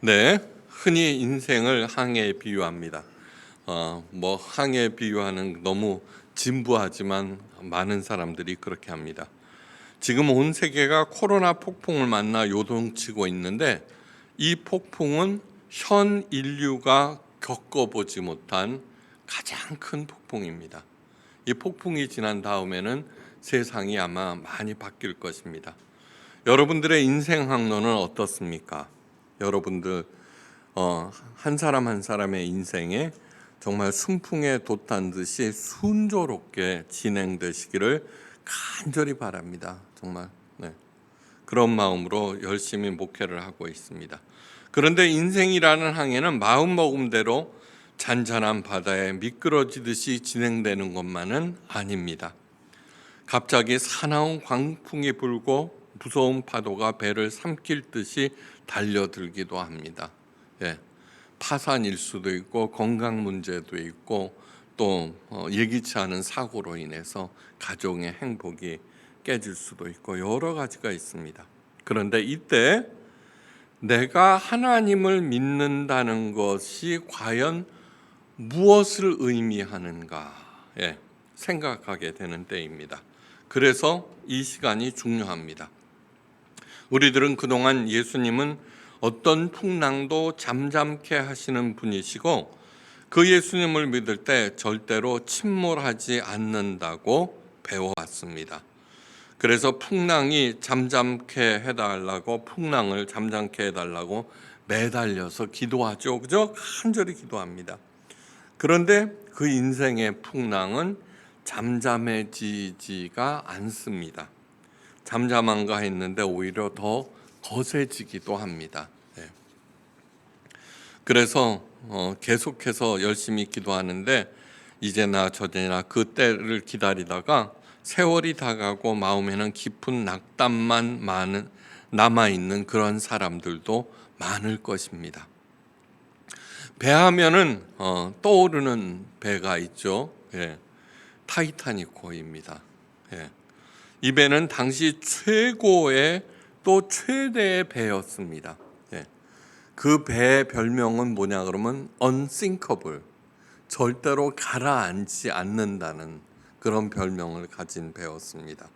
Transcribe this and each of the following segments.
네, 흔히 인생을 항해에 비유합니다. 항해에 비유하는 너무 진부하지만 많은 사람들이 그렇게 합니다. 지금 온 세계가 코로나 폭풍을 만나 요동치고 있는데 이 폭풍은 현 인류가 겪어보지 못한 가장 큰 폭풍입니다. 이 폭풍이 지난 다음에는 세상이 아마 많이 바뀔 것입니다. 여러분들의 인생 항로는 어떻습니까? 여러분들 한 사람 한 사람의 인생에 정말 순풍에 돛단 듯이 순조롭게 진행되시기를 간절히 바랍니다. 정말 그런 마음으로 열심히 목회를 하고 있습니다. 그런데 인생이라는 항해는 마음먹음대로 잔잔한 바다에 미끄러지듯이 진행되는 것만은 아닙니다. 갑자기 사나운 광풍이 불고 무서운 파도가 배를 삼킬 듯이 달려들기도 합니다. 파산일 수도 있고 건강 문제도 있고 또 예기치 않은 사고로 인해서 가정의 행복이 깨질 수도 있고 여러 가지가 있습니다. 그런데 이때 내가 하나님을 믿는다는 것이 과연 무엇을 의미하는가 생각하게 되는 때입니다. 그래서 이 시간이 중요합니다. 우리들은 그동안 예수님은 어떤 풍랑도 잠잠케 하시는 분이시고 그 예수님을 믿을 때 절대로 침몰하지 않는다고 배워왔습니다. 그래서 풍랑을 잠잠케 해달라고 매달려서 기도하죠. 그죠? 간절히 기도합니다. 그런데 그 인생의 풍랑은 잠잠해지지가 않습니다. 잠잠한가 했는데 오히려 더 거세지기도 합니다. 그래서 계속해서 열심히 기도하는데 이제나 저제나 그 때를 기다리다가 세월이 다가고 마음에는 깊은 낙담만 남아있는 그런 사람들도 많을 것입니다. 배하면은 떠오르는 배가 있죠. 타이타닉호입니다. 이 배는 당시 최고의 또 최대의 배였습니다. 그 배의 별명은 뭐냐 그러면 unsinkable, 절대로 가라앉지 않는다는 그런 별명을 가진 배였습니다.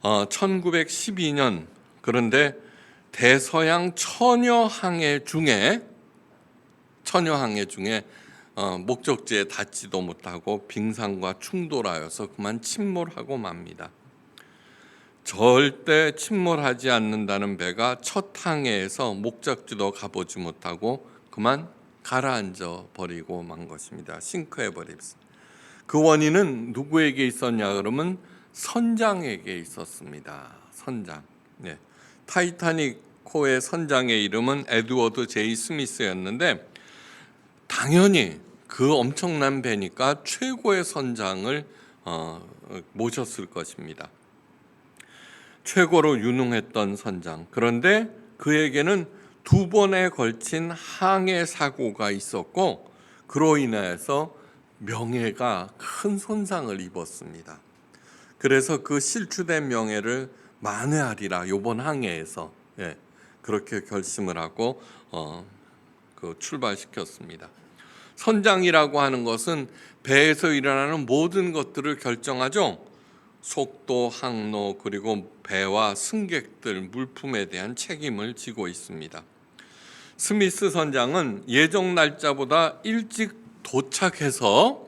1912년 그런데 대서양 천여항해 중에 목적지에 닿지도 못하고 빙산과 충돌하여서 그만 침몰하고 맙니다. 절대 침몰하지 않는다는 배가 첫 항해에서 목적지도 가보지 못하고 그만 가라앉아 버리고 만 것입니다. 싱크해 버렸습니다. 그 원인은 누구에게 있었냐 그러면 선장에게 있었습니다. 선장. 타이타닉호의 선장의 이름은 에드워드 제이 스미스였는데 당연히 그 엄청난 배니까 최고의 선장을 모셨을 것입니다. 최고로 유능했던 선장. 그런데 그에게는 2번에 걸친 항해 사고가 있었고 그로 인해서 명예가 큰 손상을 입었습니다. 그래서 그 실추된 명예를 만회하리라 이번 항해에서 그렇게 결심을 하고 출발시켰습니다. 선장이라고 하는 것은 배에서 일어나는 모든 것들을 결정하죠. 속도, 항로, 그리고 배와 승객들, 물품에 대한 책임을 지고 있습니다. 스미스 선장은 예정 날짜보다 일찍 도착해서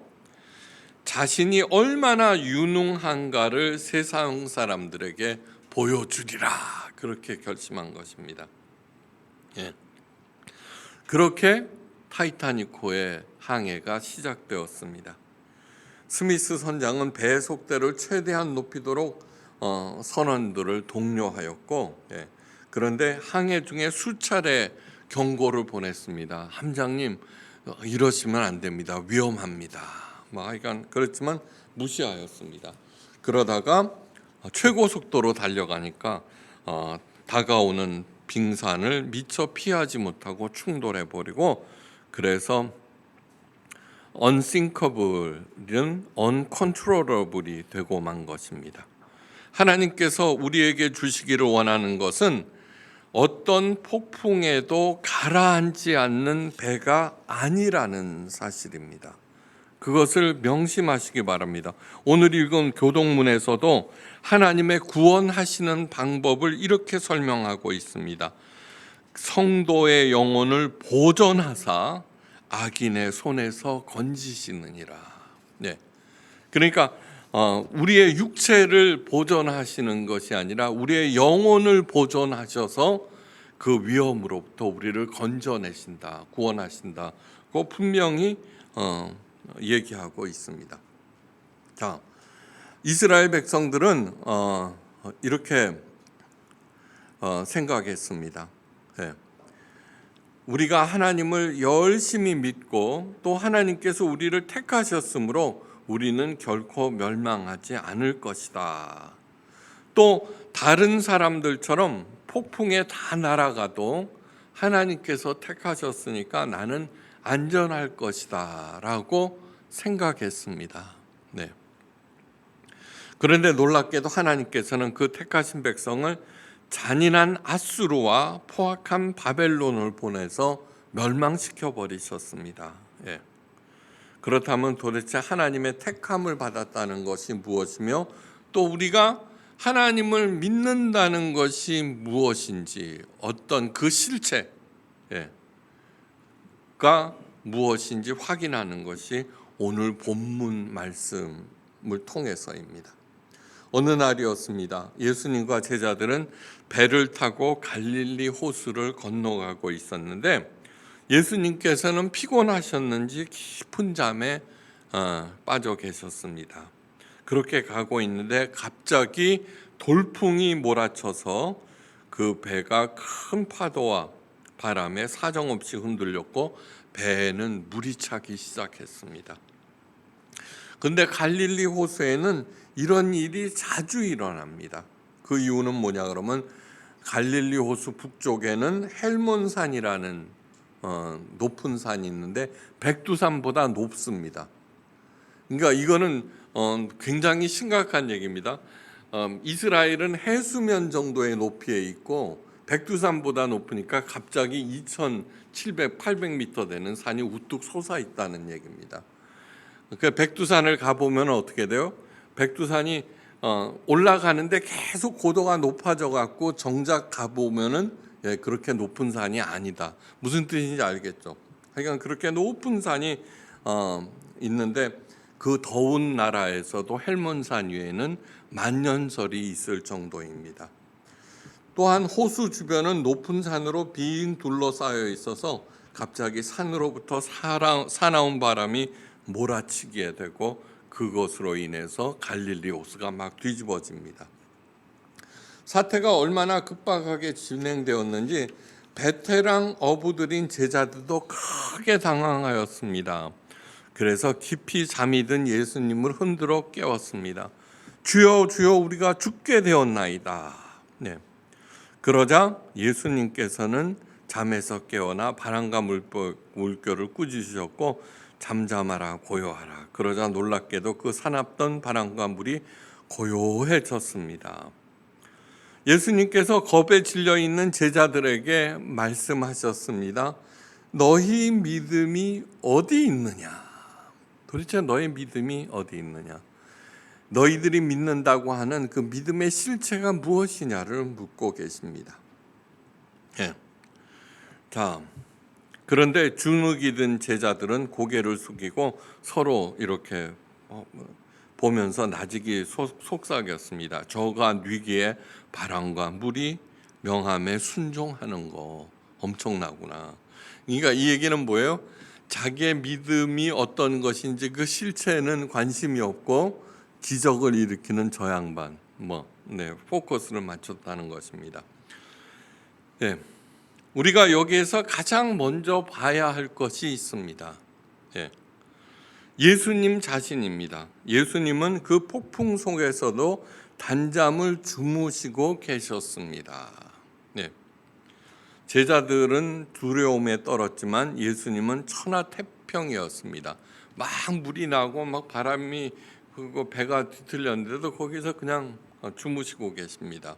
자신이 얼마나 유능한가를 세상 사람들에게 보여주리라 그렇게 결심한 것입니다. 그렇게 타이타닉호의 항해가 시작되었습니다. 스미스 선장은 배의 속도를 최대한 높이도록 선원들을 독려하였고 그런데 항해 중에 수차례 경고를 보냈습니다. 함장님 이러시면 안 됩니다. 위험합니다. 그렇지만 무시하였습니다. 그러다가 최고 속도로 달려가니까 다가오는 빙산을 미처 피하지 못하고 충돌해버리고 그래서 unsinkable은 uncontrollable이 되고 만 것입니다. 하나님께서 우리에게 주시기를 원하는 것은 어떤 폭풍에도 가라앉지 않는 배가 아니라는 사실입니다. 그것을 명심하시기 바랍니다. 오늘 읽은 교동문에서도 하나님의 구원하시는 방법을 이렇게 설명하고 있습니다. 성도의 영혼을 보존하사 악인의 손에서 건지시느니라. 네. 그러니까 우리의 육체를 보존하시는 것이 아니라 우리의 영혼을 보존하셔서 그 위험으로부터 우리를 건져내신다, 구원하신다. 그 분명히 얘기하고 있습니다. 자, 이스라엘 백성들은 이렇게 생각했습니다. 네. 우리가 하나님을 열심히 믿고 또 하나님께서 우리를 택하셨으므로 우리는 결코 멸망하지 않을 것이다. 또 다른 사람들처럼 폭풍에 다 날아가도 하나님께서 택하셨으니까 나는 안전할 것이다 라고 생각했습니다. 네. 그런데 놀랍게도 하나님께서는 그 택하신 백성을 잔인한 아수르와 포악한 바벨론을 보내서 멸망시켜 버리셨습니다. 예. 그렇다면 도대체 하나님의 택함을 받았다는 것이 무엇이며 또 우리가 하나님을 믿는다는 것이 무엇인지 어떤 그 실체가 무엇인지 확인하는 것이 오늘 본문 말씀을 통해서입니다. 어느 날이었습니다. 예수님과 제자들은 배를 타고 갈릴리 호수를 건너가고 있었는데 예수님께서는 피곤하셨는지 깊은 잠에 빠져 계셨습니다. 그렇게 가고 있는데 갑자기 돌풍이 몰아쳐서 그 배가 큰 파도와 바람에 사정없이 흔들렸고 배에는 물이 차기 시작했습니다. 그런데 갈릴리 호수에는 이런 일이 자주 일어납니다. 그 이유는 뭐냐 그러면 갈릴리 호수 북쪽에는 헬몬산이라는 높은 산이 있는데 백두산보다 높습니다. 그러니까 이거는 굉장히 심각한 얘기입니다. 이스라엘은 해수면 정도의 높이에 있고 백두산보다 높으니까 갑자기 2,700, 800m 되는 산이 우뚝 솟아 있다는 얘기입니다. 그 백두산을 가보면 어떻게 돼요? 백두산이 올라가는데 계속 고도가 높아져 갖고 정작 가보면은 그렇게 높은 산이 아니다. 무슨 뜻인지 알겠죠? 그러니까 그렇게 높은 산이 있는데 그 더운 나라에서도 헬몬산 위에는 만년설이 있을 정도입니다. 또한 호수 주변은 높은 산으로 빙 둘러싸여 있어서 갑자기 산으로부터 사나운 바람이 몰아치게 되고 그것으로 인해서 갈릴리 호수가 막 뒤집어집니다. 사태가 얼마나 급박하게 진행되었는지 베테랑 어부들인 제자들도 크게 당황하였습니다. 그래서 깊이 잠이 든 예수님을 흔들어 깨웠습니다. 주여 주여 우리가 죽게 되었나이다. 네. 그러자 예수님께서는 잠에서 깨어나 바람과 물결을 꾸짖으셨고 잠잠하라 고요하라. 그러자 놀랍게도 그 사납던 바람과 물이 고요해졌습니다. 예수님께서 겁에 질려 있는 제자들에게 말씀하셨습니다. 너희 믿음이 어디 있느냐? 도대체 너희 믿음이 어디 있느냐? 너희들이 믿는다고 하는 그 믿음의 실체가 무엇이냐를 묻고 계십니다. 예. 자, 그런데 주눅이 든 제자들은 고개를 숙이고 서로 이렇게 보면서 나직이 속삭였습니다. 저가 위기에 바람과 물이 명함에 순종하는 거 엄청나구나. 그러니까 이 얘기는 뭐예요? 자기의 믿음이 어떤 것인지 그 실체는 관심이 없고 기적을 일으키는 저 양반 포커스를 맞췄다는 것입니다. 네. 우리가 여기에서 가장 먼저 봐야 할 것이 있습니다. 예. 예수님 자신입니다. 예수님은 그 폭풍 속에서도 단잠을 주무시고 계셨습니다. 예. 제자들은 두려움에 떨었지만 예수님은 천하태평이었습니다. 막 물이 나고 막 바람이 불고 배가 뒤틀렸는데도 거기서 그냥 주무시고 계십니다.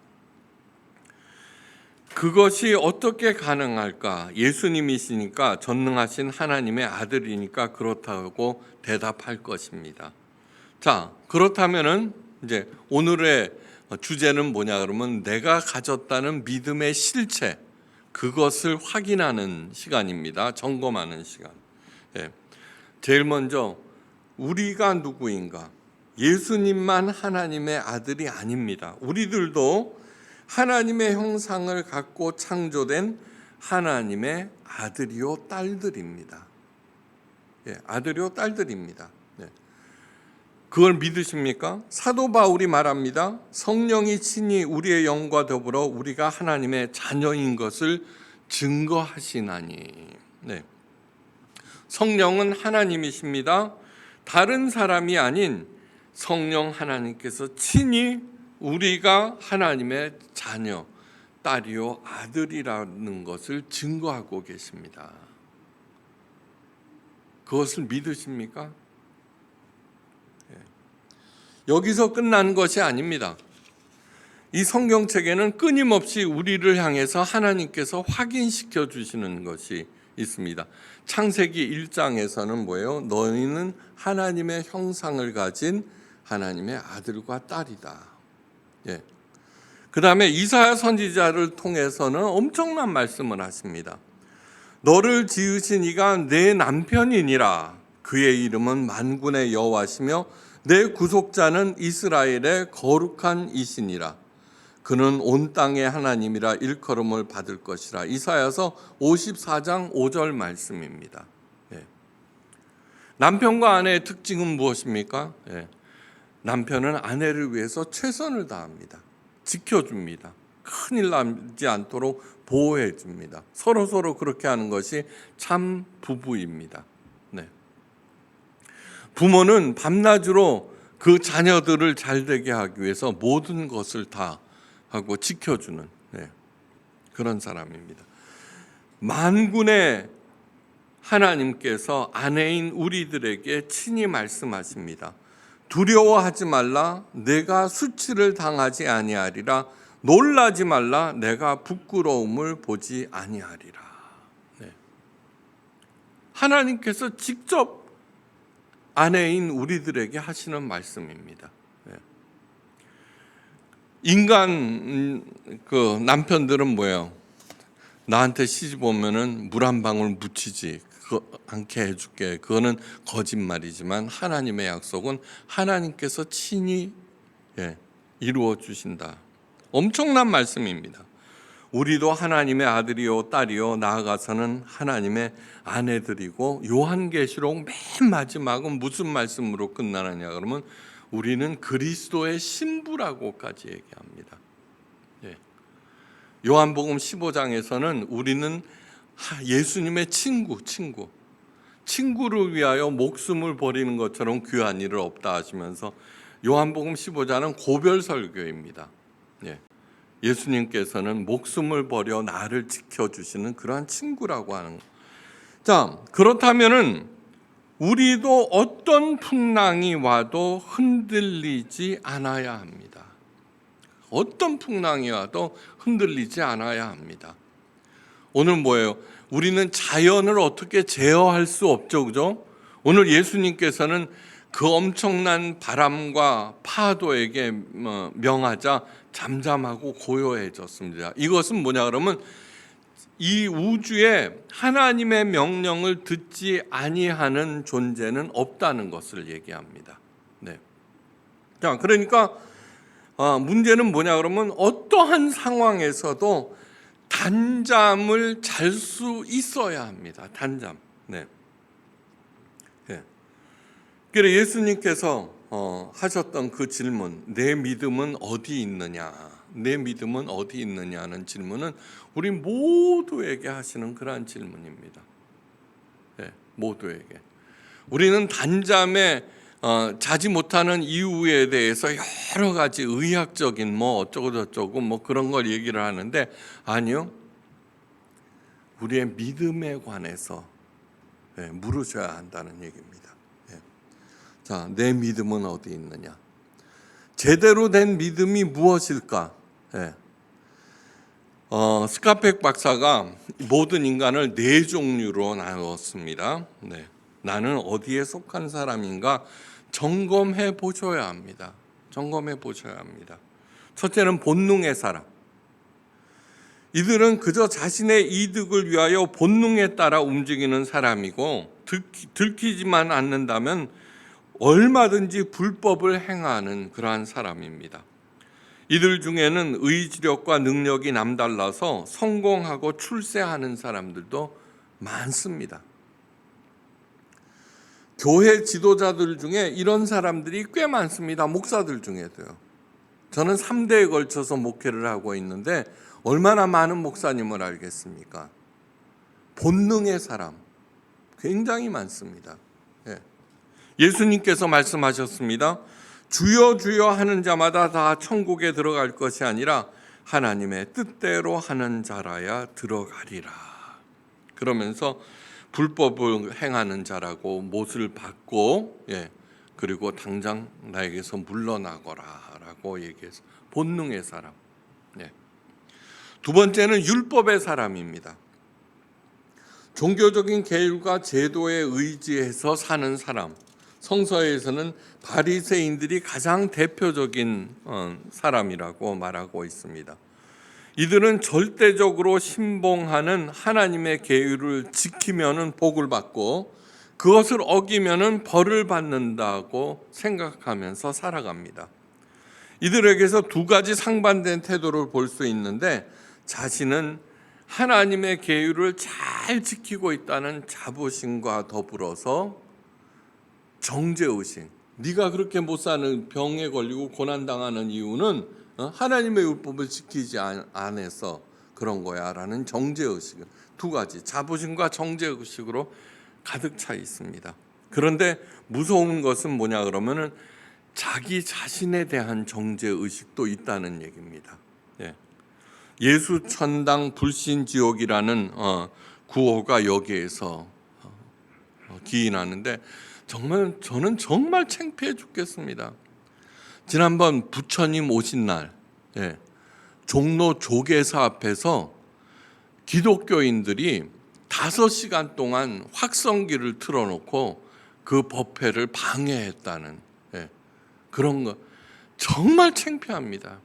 그것이 어떻게 가능할까? 예수님이시니까, 전능하신 하나님의 아들이니까 그렇다고 대답할 것입니다. 자, 그렇다면은 이제 오늘의 주제는 뭐냐 그러면 내가 가졌다는 믿음의 실체, 그것을 확인하는 시간입니다. 점검하는 시간. 예. 제일 먼저 우리가 누구인가? 예수님만 하나님의 아들이 아닙니다. 우리들도 하나님의 형상을 갖고 창조된 하나님의 아들이요 딸들입니다. 예, 아들이요 딸들입니다. 네. 그걸 믿으십니까? 사도 바울이 말합니다. 성령이 친히 우리의 영과 더불어 우리가 하나님의 자녀인 것을 증거하시나니. 네. 성령은 하나님이십니다. 다른 사람이 아닌 성령 하나님께서 친히 우리가 하나님의 자녀, 딸이요 아들이라는 것을 증거하고 계십니다. 그것을 믿으십니까? 여기서 끝나는 것이 아닙니다. 이 성경책에는 끊임없이 우리를 향해서 하나님께서 확인시켜 주시는 것이 있습니다. 창세기 1장에서는 뭐예요? 너희는 하나님의 형상을 가진 하나님의 아들과 딸이다. 예. 그 다음에 이사야 선지자를 통해서는 엄청난 말씀을 하십니다. 너를 지으신 이가 내 남편이니라. 그의 이름은 만군의 여호와시며 내 구속자는 이스라엘의 거룩한 이시니라. 그는 온 땅의 하나님이라 일컬음을 받을 것이라. 이사야서 54장 5절 말씀입니다. 예. 남편과 아내의 특징은 무엇입니까? 예. 남편은 아내를 위해서 최선을 다합니다. 지켜줍니다. 큰일 나지 않도록 보호해줍니다. 서로 그렇게 하는 것이 참 부부입니다. 네. 부모는 밤낮으로 그 자녀들을 잘되게 하기 위해서 모든 것을 다 하고 지켜주는 그런 사람입니다. 만군의 하나님께서 아내인 우리들에게 친히 말씀하십니다. 두려워하지 말라. 내가 수치를 당하지 아니하리라. 놀라지 말라. 내가 부끄러움을 보지 아니하리라. 네. 하나님께서 직접 아내인 우리들에게 하시는 말씀입니다. 네. 인간 그 남편들은 뭐예요? 나한테 시집 오면은 물 한 방울 묻히지 않게 해줄게. 그거는 거짓말이지만 하나님의 약속은 하나님께서 친히 이루어 주신다. 엄청난 말씀입니다. 우리도 하나님의 아들이요 딸이요 나아가서는 하나님의 아내들이고 요한계시록 맨 마지막은 무슨 말씀으로 끝나느냐 그러면 우리는 그리스도의 신부라고까지 얘기합니다. 요한복음 15장에서는 우리는 예수님의 친구를 위하여 목숨을 버리는 것처럼 귀한 일은 없다 하시면서 요한복음 15장은 고별 설교입니다. 예수님께서는 목숨을 버려 나를 지켜주시는 그러한 친구라고 하는 것. 자, 그렇다면은 우리도 어떤 풍랑이 와도 흔들리지 않아야 합니다. 어떤 풍랑이 와도 흔들리지 않아야 합니다. 오늘 뭐예요? 우리는 자연을 어떻게 제어할 수 없죠, 그죠? 오늘 예수님께서는 그 엄청난 바람과 파도에게 명하자 잠잠하고 고요해졌습니다. 이것은 뭐냐 그러면 이 우주에 하나님의 명령을 듣지 아니하는 존재는 없다는 것을 얘기합니다. 네. 자, 그러니까 문제는 뭐냐 그러면 어떠한 상황에서도 단잠을 잘 수 있어야 합니다. 단잠. 네. 그래서 예수님께서 하셨던 그 질문, 내 믿음은 어디 있느냐? 내 믿음은 어디 있느냐는 질문은 우리 모두에게 하시는 그러한 질문입니다. 모두에게. 우리는 단잠에 자지 못하는 이유에 대해서 여러 가지 의학적인 뭐 어쩌고 저쩌고 뭐 그런 걸 얘기를 하는데 아니요. 우리의 믿음에 관해서 물으셔야 한다는 얘기입니다. 자, 내 믿음은 어디 있느냐? 제대로 된 믿음이 무엇일까? 스카펙 박사가 모든 인간을 네 종류로 나누었습니다. 네. 나는 어디에 속한 사람인가 점검해 보셔야 합니다. 점검해 보셔야 합니다. 첫째는 본능의 사람. 이들은 그저 자신의 이득을 위하여 본능에 따라 움직이는 사람이고 들키지만 않는다면 얼마든지 불법을 행하는 그러한 사람입니다. 이들 중에는 의지력과 능력이 남달라서 성공하고 출세하는 사람들도 많습니다. 교회 지도자들 중에 이런 사람들이 꽤 많습니다. 목사들 중에도요. 저는 3대에 걸쳐서 목회를 하고 있는데 얼마나 많은 목사님을 알겠습니까? 본능의 사람 굉장히 많습니다. 예수님께서 말씀하셨습니다. 주여 주여 하는 자마다 다 천국에 들어갈 것이 아니라 하나님의 뜻대로 하는 자라야 들어가리라. 그러면서 불법을 행하는 자라고 못을 받고 그리고 당장 나에게서 물러나거라라고 얘기해서 본능의 사람. 두 번째는 율법의 사람입니다. 종교적인 계율과 제도에 의지해서 사는 사람. 성서에서는 바리새인들이 가장 대표적인 사람이라고 말하고 있습니다. 이들은 절대적으로 신봉하는 하나님의 계율을 지키면은 복을 받고 그것을 어기면은 벌을 받는다고 생각하면서 살아갑니다. 이들에게서 두 가지 상반된 태도를 볼 수 있는데 자신은 하나님의 계율을 잘 지키고 있다는 자부심과 더불어서 정죄의식, 네가 그렇게 못 사는 병에 걸리고 고난당하는 이유는 하나님의 율법을 지키지 않아서 그런 거야 라는 정죄의식, 두 가지 자부심과 정죄의식으로 가득 차 있습니다. 그런데 무서운 것은 뭐냐 그러면은 자기 자신에 대한 정죄의식도 있다는 얘기입니다. 예수 천당 불신 지옥이라는 구호가 여기에서 기인하는데 정말 저는 정말 창피해 죽겠습니다. 지난번 부처님 오신 날 종로 조계사 앞에서 기독교인들이 5시간 동안 확성기를 틀어놓고 그 법회를 방해했다는 그런 거 정말 창피합니다.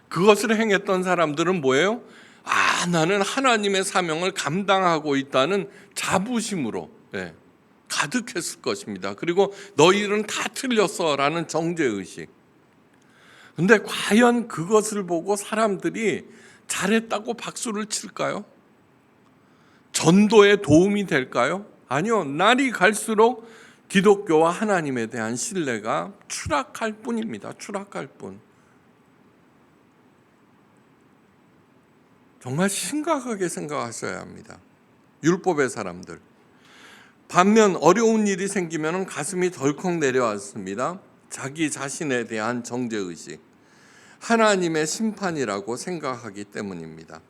그것을 행했던 사람들은 뭐예요? 나는 하나님의 사명을 감당하고 있다는 자부심으로 가득했을 것입니다. 그리고 너희들은 다 틀렸어 라는 정죄의식. 근데 과연 그것을 보고 사람들이 잘했다고 박수를 칠까요? 전도에 도움이 될까요? 아니요. 날이 갈수록 기독교와 하나님에 대한 신뢰가 추락할 뿐입니다. 추락할 뿐. 정말 심각하게 생각하셔야 합니다. 율법의 사람들. 반면 어려운 일이 생기면 가슴이 덜컥 내려왔습니다. 자기 자신에 대한 정죄의식, 하나님의 심판이라고 생각하기 때문입니다.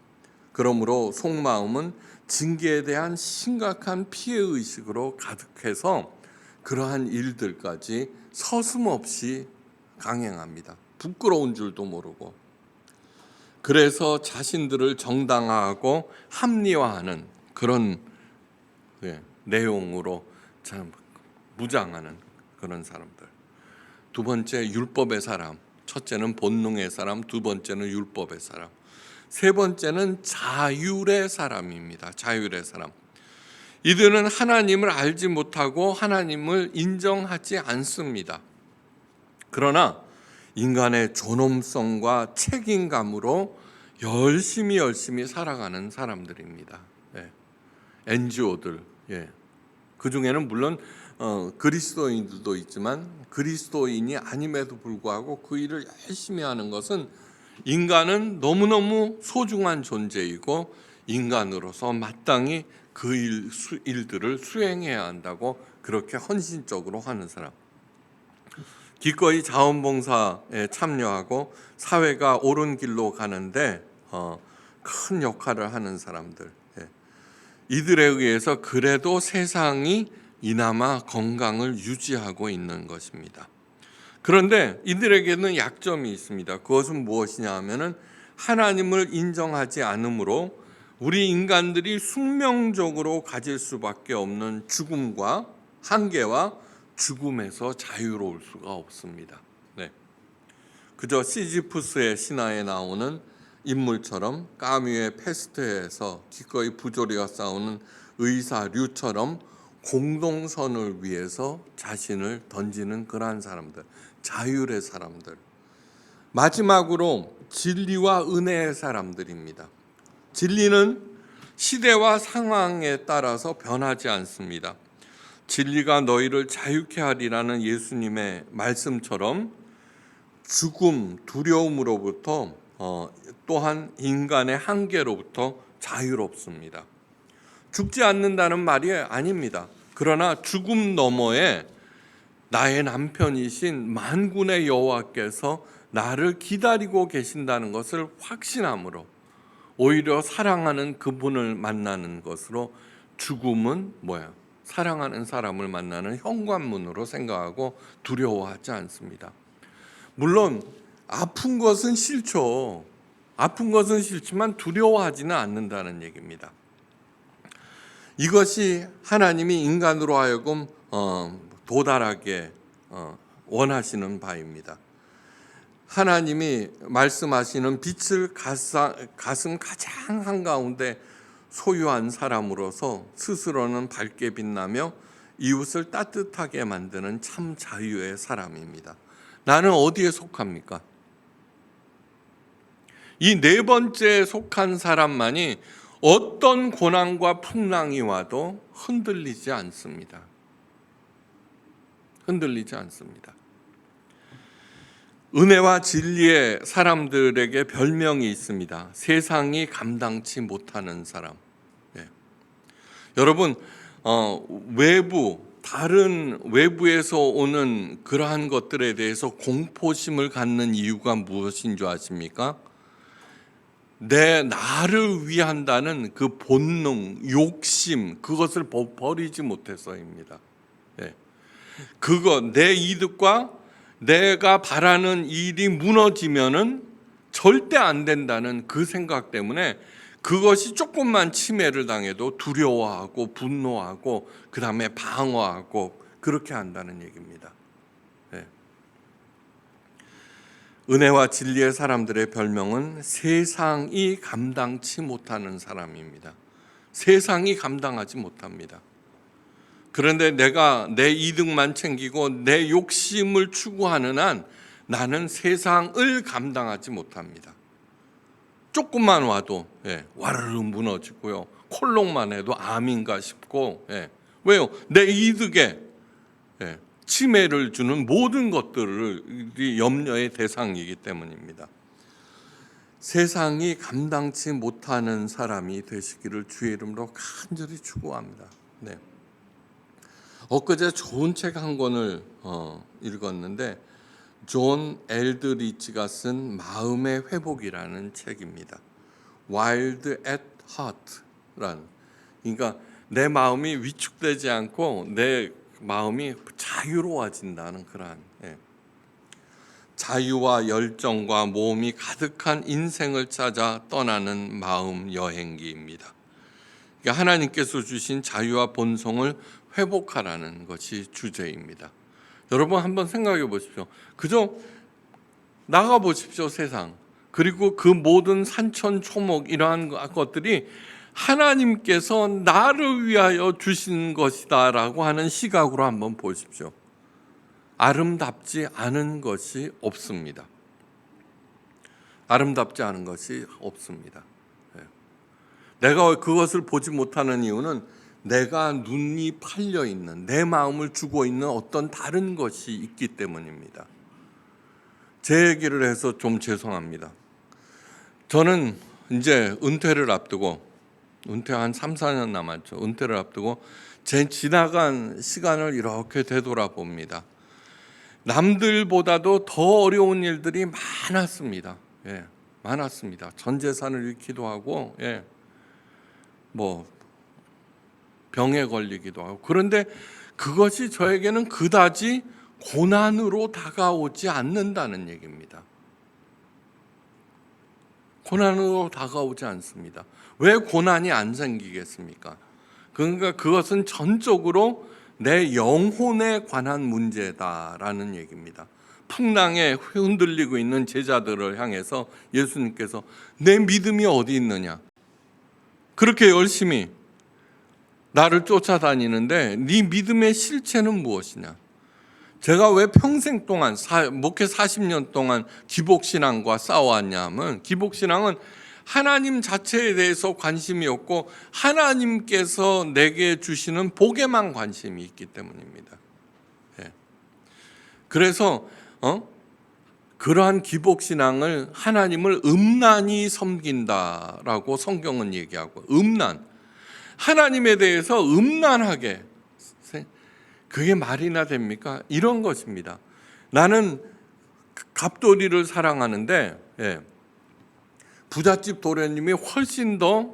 그러므로 속마음은 징계에 대한 심각한 피해의식으로 가득해서 그러한 일들까지 서슴없이 강행합니다. 부끄러운 줄도 모르고. 그래서 자신들을 정당화하고 합리화하는 그런 내용으로 참 무장하는 그런 사람들. 두 번째 율법의 사람, 첫째는 본능의 사람, 두 번째는 율법의 사람, 세 번째는 자율의 사람입니다. 자율의 사람. 이들은 하나님을 알지 못하고 하나님을 인정하지 않습니다. 그러나 인간의 존엄성과 책임감으로 열심히 살아가는 사람들입니다. NGO들. 그 중에는 물론 그리스도인들도 있지만 그리스도인이 아님에도 불구하고 그 일을 열심히 하는 것은 인간은 너무너무 소중한 존재이고 인간으로서 마땅히 그 일들을 수행해야 한다고 그렇게 헌신적으로 하는 사람. 기꺼이 자원봉사에 참여하고 사회가 옳은 길로 가는데 큰 역할을 하는 사람들. 이들에 의해서 그래도 세상이 이나마 건강을 유지하고 있는 것입니다. 그런데 이들에게는 약점이 있습니다. 그것은 무엇이냐 하면은 하나님을 인정하지 않으므로 우리 인간들이 숙명적으로 가질 수밖에 없는 죽음과 한계와 죽음에서 자유로울 수가 없습니다. 네. 그저 시지푸스의 신화에 나오는 인물처럼 까뮈의 페스트에서 기꺼이 부조리와 싸우는 의사 류처럼 공동선을 위해서 자신을 던지는 그러한 사람들, 자율의 사람들. 마지막으로 진리와 은혜의 사람들입니다. 진리는 시대와 상황에 따라서 변하지 않습니다. 진리가 너희를 자유케 하리라는 예수님의 말씀처럼 죽음, 두려움으로부터 또한 인간의 한계로부터 자유롭습니다. 죽지 않는다는 말이 아닙니다. 그러나 죽음 너머에 나의 남편이신 만군의 여호와께서 나를 기다리고 계신다는 것을 확신함으로 오히려 사랑하는 그분을 만나는 것으로 죽음은 뭐야? 사랑하는 사람을 만나는 현관문으로 생각하고 두려워하지 않습니다. 물론 아픈 것은 싫죠. 아픈 것은 싫지만 두려워하지는 않는다는 얘기입니다. 이것이 하나님이 인간으로 하여금 도달하게 원하시는 바입니다. 하나님이 말씀하시는 빛을 가슴 가장 한가운데 소유한 사람으로서 스스로는 밝게 빛나며 이웃을 따뜻하게 만드는 참 자유의 사람입니다. 나는 어디에 속합니까? 이 네 번째에 속한 사람만이 어떤 고난과 풍랑이 와도 흔들리지 않습니다. 흔들리지 않습니다. 은혜와 진리의 사람들에게 별명이 있습니다. 세상이 감당치 못하는 사람. 네. 여러분, 다른 외부에서 오는 그러한 것들에 대해서 공포심을 갖는 이유가 무엇인 줄 아십니까? 나를 위한다는 그 본능, 욕심, 그것을 버리지 못해서입니다. 네. 내 이득과 내가 바라는 일이 무너지면은 절대 안 된다는 그 생각 때문에 그것이 조금만 침해를 당해도 두려워하고 분노하고 그 다음에 방어하고 그렇게 한다는 얘기입니다. 네. 은혜와 진리의 사람들의 별명은 세상이 감당치 못하는 사람입니다. 세상이 감당하지 못합니다. 그런데 내가 내 이득만 챙기고 내 욕심을 추구하는 한 나는 세상을 감당하지 못합니다. 조금만 와도 와르르 무너지고요. 콜록만 해도 암인가 싶고 왜요? 내 이득에 침해를 주는 모든 것들이 염려의 대상이기 때문입니다. 세상이 감당치 못하는 사람이 되시기를 주의 이름으로 간절히 축원합니다. 네. 엊그제 좋은 책 한 권을 읽었는데 존 엘드리치가 쓴 마음의 회복이라는 책입니다. Wild at Heart란, 그러니까 내 마음이 위축되지 않고 내 마음이 자유로워진다는 그러한 자유와 열정과 모험이 가득한 인생을 찾아 떠나는 마음 여행기입니다. 그러니까 하나님께서 주신 자유와 본성을 회복하라는 것이 주제입니다. 여러분 한번 생각해 보십시오. 그저 나가 보십시오, 세상. 그리고 그 모든 산천초목 이러한 것들이 하나님께서 나를 위하여 주신 것이다라고 하는 시각으로 한번 보십시오. 아름답지 않은 것이 없습니다. 아름답지 않은 것이 없습니다. 내가 그것을 보지 못하는 이유는 내가 눈이 팔려 있는, 내 마음을 주고 있는 어떤 다른 것이 있기 때문입니다. 제 얘기를 해서 좀 죄송합니다. 저는 이제 은퇴를 앞두고, 은퇴 한 3, 4년 남았죠. 은퇴를 앞두고 제 지나간 시간을 이렇게 되돌아봅니다. 남들보다도 더 어려운 일들이 많았습니다. 많았습니다. 전 재산을 잃기도 하고, 병에 걸리기도 하고. 그런데 그것이 저에게는 그다지 고난으로 다가오지 않는다는 얘기입니다. 고난으로 다가오지 않습니다. 왜 고난이 안 생기겠습니까? 그러니까 그것은 전적으로 내 영혼에 관한 문제다라는 얘기입니다. 풍랑에 흔들리고 있는 제자들을 향해서 예수님께서 내 믿음이 어디 있느냐? 그렇게 열심히 나를 쫓아다니는데 네 믿음의 실체는 무엇이냐? 제가 왜 평생 동안 목회 40년 동안 기복신앙과 싸워왔냐면, 기복신앙은 하나님 자체에 대해서 관심이 없고 하나님께서 내게 주시는 복에만 관심이 있기 때문입니다. 그래서 그러한 기복신앙을 하나님을 음란히 섬긴다라고 성경은 얘기하고, 음란, 하나님에 대해서 음란하게, 그게 말이나 됩니까? 이런 것입니다. 나는 갑돌이를 사랑하는데 부잣집 도련님이 훨씬 더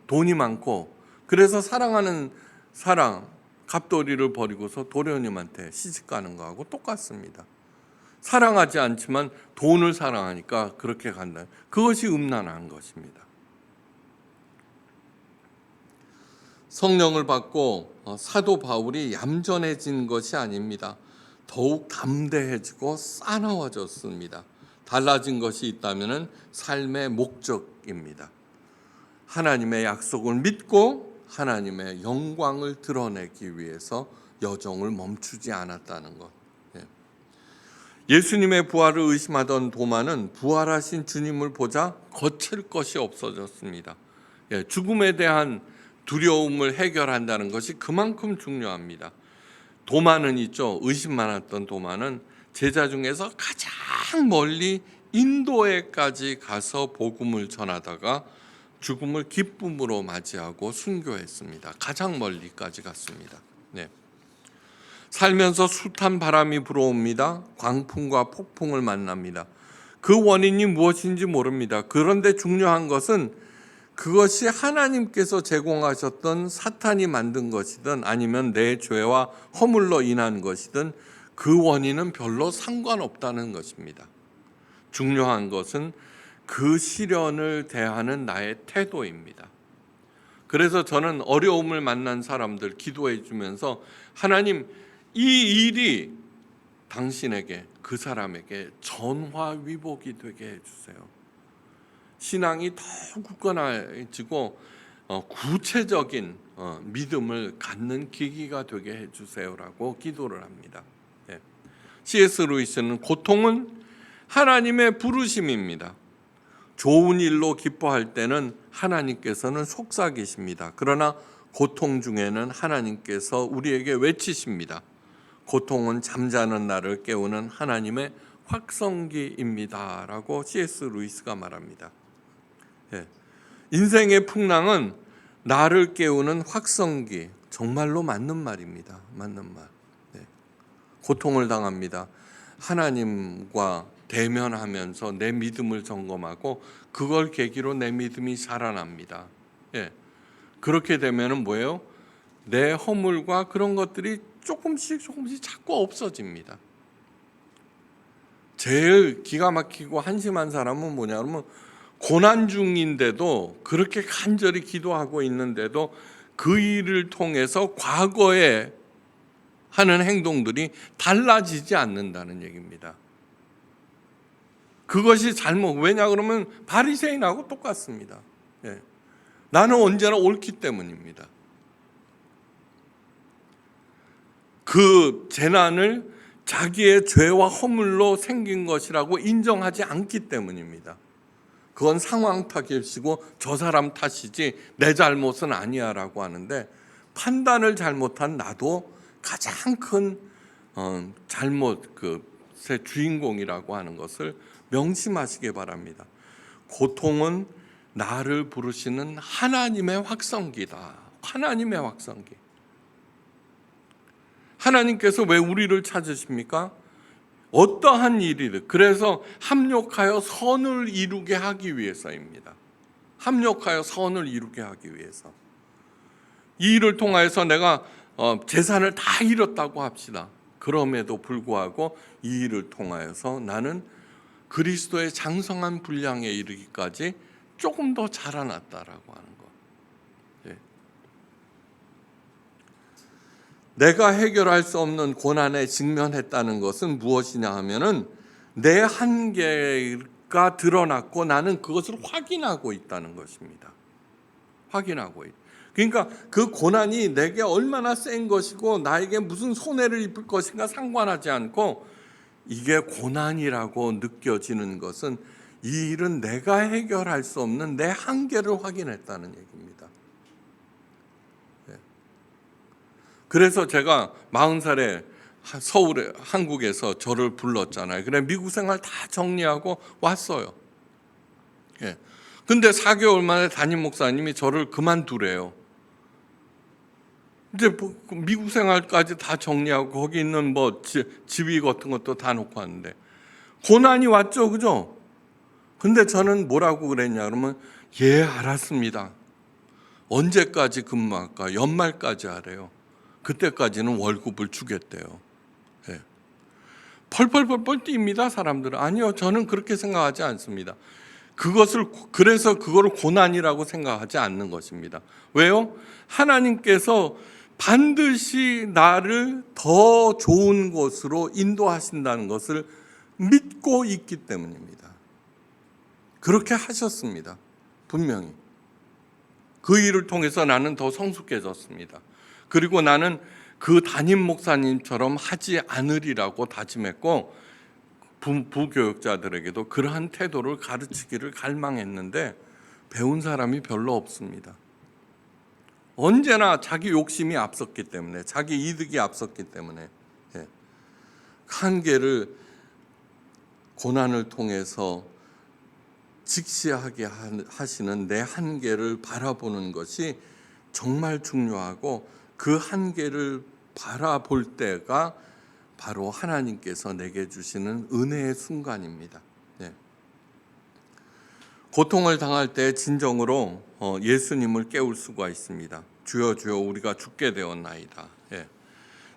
돈이 많고, 그래서 사랑하는 사랑 갑돌이를 버리고서 도련님한테 시집가는 거하고 똑같습니다. 사랑하지 않지만 돈을 사랑하니까 그렇게 간다. 그것이 음란한 것입니다. 성령을 받고 사도 바울이 얌전해진 것이 아닙니다. 더욱 담대해지고 싸나워졌습니다. 달라진 것이 있다면 삶의 목적입니다. 하나님의 약속을 믿고 하나님의 영광을 드러내기 위해서 여정을 멈추지 않았다는 것. 예수님의 부활을 의심하던 도마는 부활하신 주님을 보자 거칠 것이 없어졌습니다. 죽음에 대한 두려움을 해결한다는 것이 그만큼 중요합니다. 도마는 있죠. 의심 많았던 도마는 제자 중에서 가장 멀리 인도에까지 가서 복음을 전하다가 죽음을 기쁨으로 맞이하고 순교했습니다. 가장 멀리까지 갔습니다. 살면서 숱한 바람이 불어옵니다. 광풍과 폭풍을 만납니다. 그 원인이 무엇인지 모릅니다. 그런데 중요한 것은 그것이 하나님께서 제공하셨던 사탄이 만든 것이든 아니면 내 죄와 허물로 인한 것이든 그 원인은 별로 상관없다는 것입니다. 중요한 것은 그 시련을 대하는 나의 태도입니다. 그래서 저는 어려움을 만난 사람들 기도해 주면서, 하나님, 이 일이 당신에게, 그 사람에게 전화위복이 되게 해주세요. 신앙이 더 굳건해지고 구체적인 믿음을 갖는 계기가 되게 해주세요라고 기도를 합니다. C.S. 루이스는 고통은 하나님의 부르심입니다. 좋은 일로 기뻐할 때는 하나님께서는 속삭이십니다. 그러나 고통 중에는 하나님께서 우리에게 외치십니다. 고통은 잠자는 나를 깨우는 하나님의 확성기입니다 라고 C.S. 루이스가 말합니다. 인생의 풍랑은 나를 깨우는 확성기, 정말로 맞는 말입니다. 맞는 말. 고통을 당합니다. 하나님과 대면하면서 내 믿음을 점검하고 그걸 계기로 내 믿음이 살아납니다. 그렇게 되면은 뭐예요? 내 허물과 그런 것들이 조금씩 자꾸 없어집니다. 제일 기가 막히고 한심한 사람은 뭐냐 그러면, 고난 중인데도 그렇게 간절히 기도하고 있는데도 그 일을 통해서 과거에 하는 행동들이 달라지지 않는다는 얘기입니다. 그것이 잘못, 왜냐 그러면 바리새인하고 똑같습니다. 나는 언제나 옳기 때문입니다. 그 재난을 자기의 죄와 허물로 생긴 것이라고 인정하지 않기 때문입니다. 그건 상황 탓이고 저 사람 탓이지 내 잘못은 아니야 라고 하는데, 판단을 잘못한 나도 가장 큰 잘못의 주인공이라고 하는 것을 명심하시기 바랍니다. 고통은 나를 부르시는 하나님의 확성기다. 하나님의 확성기. 하나님께서 왜 우리를 찾으십니까? 어떠한 일이든, 그래서 합력하여 선을 이루게 하기 위해서입니다. 합력하여 선을 이루게 하기 위해서. 이 일을 통하여서 내가 재산을 다 잃었다고 합시다. 그럼에도 불구하고 이 일을 통하여서 나는 그리스도의 장성한 분량에 이르기까지 조금 더 자라났다라고 하는 거. 예. 내가 해결할 수 없는 고난에 직면했다는 것은 무엇이냐 하면은 내 한계가 드러났고 나는 그것을 확인하고 있다는 것입니다. 확인하고 있다. 그러니까 그 고난이 내게 얼마나 센 것이고 나에게 무슨 손해를 입을 것인가 상관하지 않고 이게 고난이라고 느껴지는 것은 이 일은 내가 해결할 수 없는 내 한계를 확인했다는 얘기입니다. 그래서 제가 40살에 서울에 한국에서 저를 불렀잖아요. 그래 미국 생활 다 정리하고 왔어요. 예. 근데 4개월 만에 담임 목사님이 저를 그만두래요. 이제 미국 생활까지 다 정리하고 거기 있는 뭐 지위 같은 것도 다 놓고 왔는데 고난이 왔죠, 그죠? 근데 저는 뭐라고 그랬냐 그러면 예, 알았습니다. 언제까지 근무할까? 연말까지 하래요. 그때까지는 월급을 주겠대요. 예. 펄펄펄펄 뜁니다, 사람들은. 아니요, 저는 그렇게 생각하지 않습니다. 그래서 그거를 고난이라고 생각하지 않는 것입니다. 왜요? 하나님께서 반드시 나를 더 좋은 곳으로 인도하신다는 것을 믿고 있기 때문입니다. 그렇게 하셨습니다. 분명히. 그 일을 통해서 나는 더 성숙해졌습니다. 그리고 나는 그 담임 목사님처럼 하지 않으리라고 다짐했고 부교육자들에게도 그러한 태도를 가르치기를 갈망했는데 배운 사람이 별로 없습니다. 언제나 자기 욕심이 앞섰기 때문에, 자기 이득이 앞섰기 때문에 한계를 고난을 통해서 직시하게 하시는 내 한계를 바라보는 것이 정말 중요하고 그 한계를 바라볼 때가 바로 하나님께서 내게 주시는 은혜의 순간입니다. 고통을 당할 때 진정으로 예수님을 깨울 수가 있습니다. 주여 주여 우리가 죽게 되었나이다.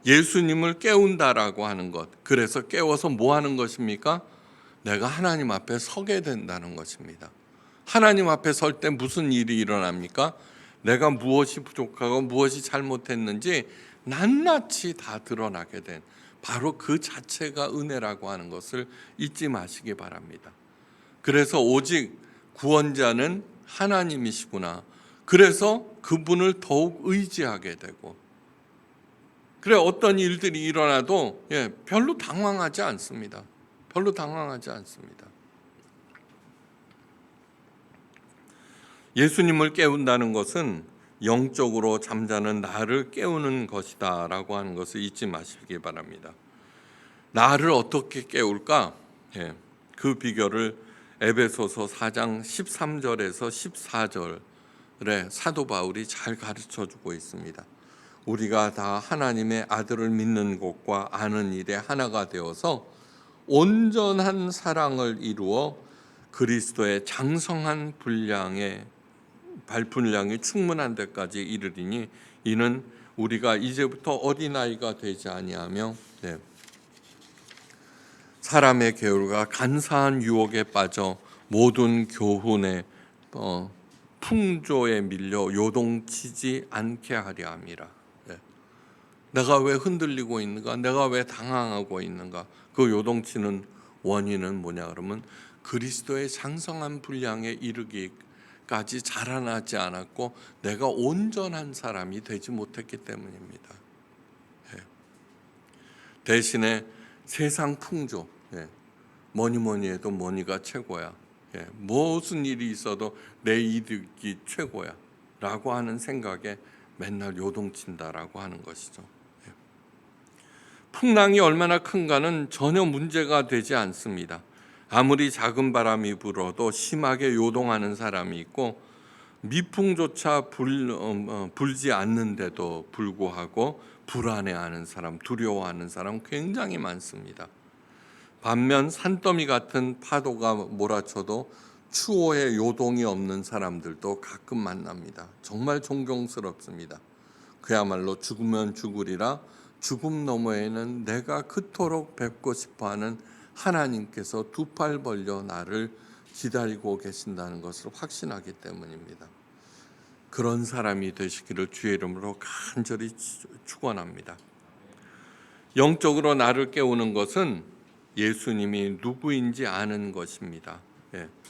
예수님을 깨운다라고 하는 것. 그래서 깨워서 뭐 하는 것입니까? 내가 하나님 앞에 서게 된다는 것입니다. 하나님 앞에 설 때 무슨 일이 일어납니까? 내가 무엇이 부족하고 무엇이 잘못했는지 낱낱이 다 드러나게 된 바로 그 자체가 은혜라고 하는 것을 잊지 마시기 바랍니다. 그래서 오직 구원자는 하나님이시구나. 그래서 그분을 더욱 의지하게 되고 그래 어떤 일들이 일어나도 별로 당황하지 않습니다. 별로 당황하지 않습니다. 예수님을 깨운다는 것은 영적으로 잠자는 나를 깨우는 것이다 라고 하는 것을 잊지 마시기 바랍니다. 나를 어떻게 깨울까? 그 비결을 에베소서 4장 13절에서 14절에 사도 바울이 잘 가르쳐주고 있습니다. 우리가 다 하나님의 아들을 믿는 것과 아는 일에 하나가 되어서 온전한 사랑을 이루어 그리스도의 장성한 분량이 충분한 데까지 이르리니 이는 우리가 이제부터 어린아이가 되지 아니하며 사람의 계율과 간사한 유혹에 빠져 모든 교훈의 풍조에 밀려 요동치지 않게 하려 함이라. 내가 왜 흔들리고 있는가? 내가 왜 당황하고 있는가? 그 요동치는 원인은 뭐냐 그러면 그리스도의 장성한 분량에 이르기까지 자라나지 않았고 내가 온전한 사람이 되지 못했기 때문입니다. 대신에 세상 풍조, 뭐니 해도 뭐니가 최고야. 무슨 일이 있어도 내 이득이 최고야 라고 하는 생각에 맨날 요동친다라고 하는 것이죠. 풍랑이 얼마나 큰가는 전혀 문제가 되지 않습니다. 아무리 작은 바람이 불어도 심하게 요동하는 사람이 있고 미풍조차 불지 않는데도 불구하고 불안해하는 사람, 두려워하는 사람 굉장히 많습니다. 반면 산더미 같은 파도가 몰아쳐도 추호의 요동이 없는 사람들도 가끔 만납니다. 정말 존경스럽습니다. 그야말로 죽으면 죽으리라 죽음 너머에는 내가 그토록 뵙고 싶어하는 하나님께서 두 팔 벌려 나를 기다리고 계신다는 것을 확신하기 때문입니다. 그런 사람이 되시기를 주의 이름으로 간절히 축원합니다. 영적으로 나를 깨우는 것은 예수님이 누구인지 아는 것입니다.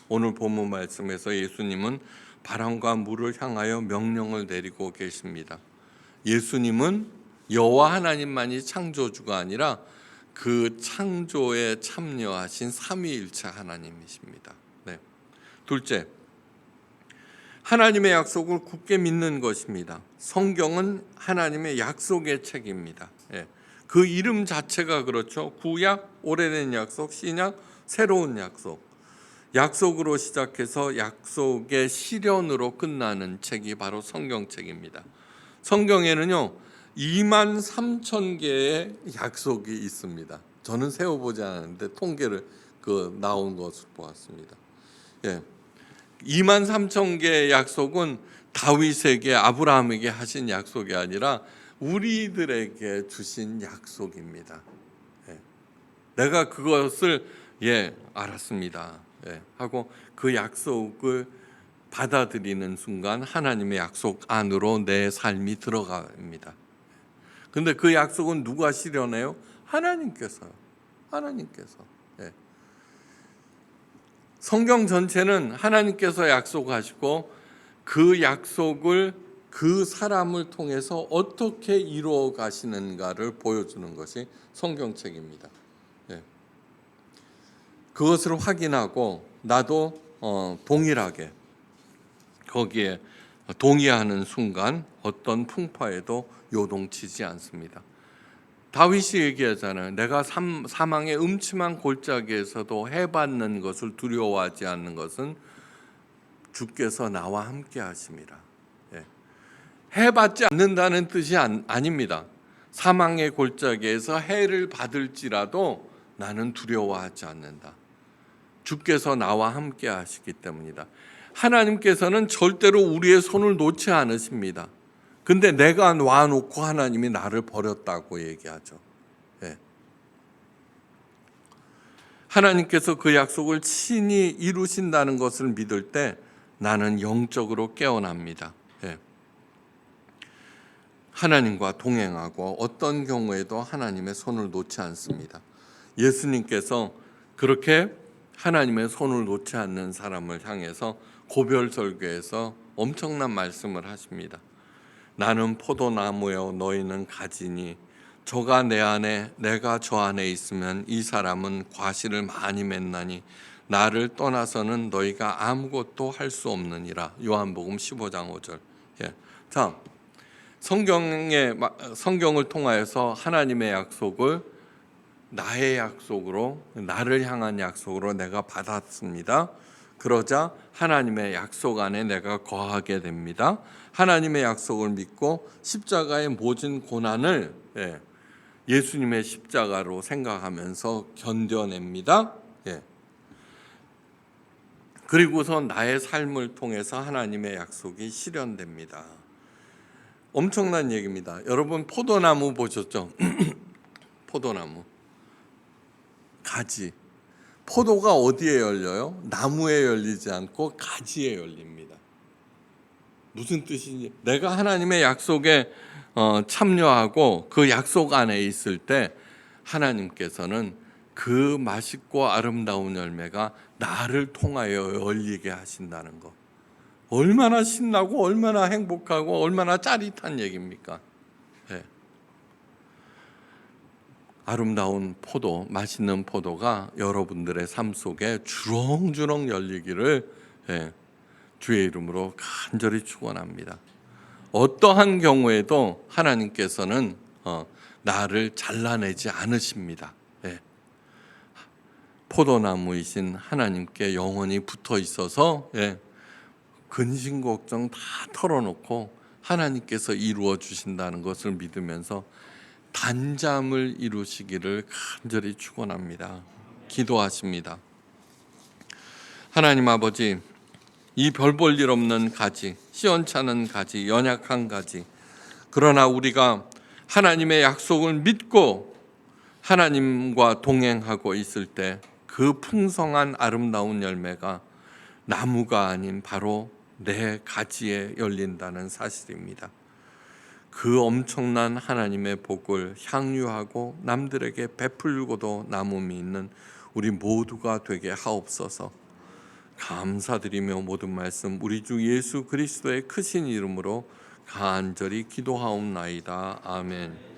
오늘 본문 말씀에서 예수님은 바람과 물을 향하여 명령을 내리고 계십니다. 예수님은 여호와 하나님만이 창조주가 아니라 그 창조에 참여하신 삼위일체 하나님이십니다. 둘째, 하나님의 약속을 굳게 믿는 것입니다. 성경은 하나님의 약속의 책입니다. 그 이름 자체가 그렇죠. 구약, 오래된 약속, 신약, 새로운 약속. 약속으로 시작해서 약속의 실현으로 끝나는 책이 바로 성경책입니다. 성경에는요 23,000개의 약속이 있습니다. 저는 세어보지 않았는데 통계를 나온 것을 보았습니다. 23,000개의 약속은 다윗에게 아브라함에게 하신 약속이 아니라 우리들에게 주신 약속입니다. 내가 그것을 알았습니다. 하고 그 약속을 받아들이는 순간 하나님의 약속 안으로 내 삶이 들어갑니다. 근데 그 약속은 누가 실현해요? 하나님께서요. 하나님께서. 성경 전체는 하나님께서 약속하시고 그 약속을 그 사람을 통해서 어떻게 이루어 가시는가를 보여주는 것이 성경책입니다. 그것을 확인하고 나도 동일하게 거기에 동의하는 순간 어떤 풍파에도 요동치지 않습니다. 다윗이 얘기하잖아요. 내가 사망의 음침한 골짜기에서도 해받는 것을 두려워하지 않는 것은 주께서 나와 함께 하심이라. 해받지 않는다는 뜻이 아닙니다. 사망의 골짜기에서 해를 받을지라도 나는 두려워하지 않는다. 주께서 나와 함께 하시기 때문이다. 하나님께서는 절대로 우리의 손을 놓지 않으십니다. 근데 내가 놔놓고 하나님이 나를 버렸다고 얘기하죠. 하나님께서 그 약속을 친히 이루신다는 것을 믿을 때 나는 영적으로 깨어납니다. 하나님과 동행하고 어떤 경우에도 하나님의 손을 놓지 않습니다. 예수님께서 그렇게 하나님의 손을 놓지 않는 사람을 향해서 고별설교에서 엄청난 말씀을 하십니다. 나는 포도나무여 너희는 가지니 저가 내 안에 내가 저 안에 있으면 이 사람은 과실을 많이 맺나니 나를 떠나서는 너희가 아무것도 할 수 없느니라. 요한복음 15장 5절. 자, 성경을 통하여서 하나님의 약속을 나의 약속으로, 나를 향한 약속으로 내가 받았습니다. 그러자 하나님의 약속 안에 내가 거하게 됩니다. 하나님의 약속을 믿고 십자가의 모진 고난을 예수님의 십자가로 생각하면서 견뎌냅니다. 그리고서 나의 삶을 통해서 하나님의 약속이 실현됩니다. 엄청난 얘기입니다. 여러분 포도나무 보셨죠? 포도나무 가지. 포도가 어디에 열려요? 나무에 열리지 않고 가지에 열립니다. 무슨 뜻인지, 내가 하나님의 약속에 참여하고 그 약속 안에 있을 때 하나님께서는 그 맛있고 아름다운 열매가 나를 통하여 열리게 하신다는 것. 얼마나 신나고 얼마나 행복하고 얼마나 짜릿한 얘기입니까? 아름다운 포도, 맛있는 포도가 여러분들의 삶 속에 주렁주렁 열리기를 주의 이름으로 간절히 축원합니다. 어떠한 경우에도 하나님께서는 나를 잘라내지 않으십니다. 포도나무이신 하나님께 영원히 붙어 있어서 근심 걱정 다 털어놓고 하나님께서 이루어 주신다는 것을 믿으면서 단잠을 이루시기를 간절히 축원합니다. 기도하십니다. 하나님 아버지, 이 별 볼 일 없는 가지, 시원찮은 가지, 연약한 가지, 그러나 우리가 하나님의 약속을 믿고 하나님과 동행하고 있을 때 그 풍성한 아름다운 열매가 나무가 아닌 바로 내 가지에 열린다는 사실입니다. 그 엄청난 하나님의 복을 향유하고 남들에게 베풀고도 남음이 있는 우리 모두가 되게 하옵소서. 감사드리며 모든 말씀 우리 주 예수 그리스도의 크신 이름으로 간절히 기도하옵나이다. 아멘.